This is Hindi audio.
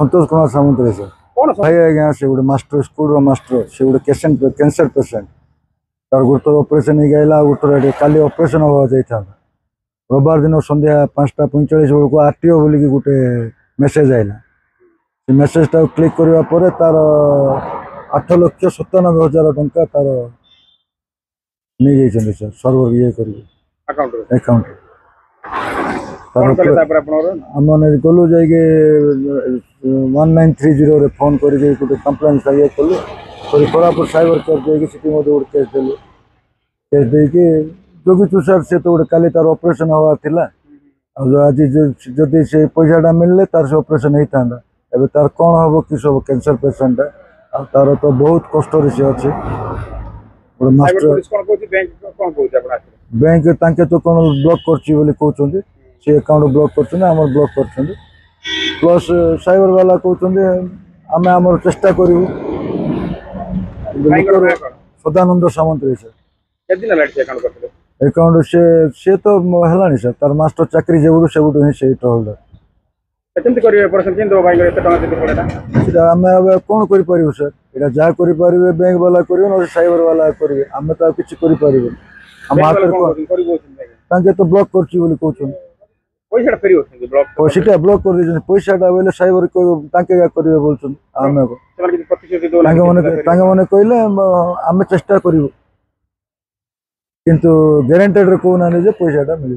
संतोष कुमार सामंतराय सर कौन भाई आज्ञा से गोटे मास्टर स्कूल मास्टर से गोटे कैंसर पेसेंट तार गोटे ऑपरेशन गला गोटे काली ऑपरेशन हवा जाता रविवार दिन संध्या 5:45 बेलू आरटीओ बोलिकी गोटे मेसेज आईला से मेसेजटा क्लिक करने पर तार 8,97,000 टंका तार नहीं जाइए सर सर्वर ये कर अकाउंट आम गलु जा 1930 फोन कर कम्प्लेन ये कलु कोरापुट साइबर केयर जाकि गोटे केस देलु केस देकी जगिचु सर से तो गोटे काली तार ऑपरेशन हवा थिला आज जदि से पैसाटा मिलले तार से ऑपरेशन होता एबे तार कौन हम कि सब कैंसर पेसेंट तार तो बहुत कष्ट से अच्छे बैंक तांके तो कौन ब्लॉक कर सी अकाउंट ब्लॉक कर ब्लॉक कर प्लस साइबर वाला कहते आम आम चेष्टा करूँ सदानंद सामंतराय सर अकाउंट से तो है सर तार मास्टर चाकरी जब से ही होल्डर आम कौन कर सर यहाँ जहाँ कर बैंक वाला कर साइबर वाला करेंगे आम तो किसी तो ब्लॉक कर पैसा ब्लॉक कर पैसाटा बोले साइबर करेंगे बोलते मैंने कहले आम चेष्टा करूँ किंतु ग्यारंटेड कहना पैसाटा मिल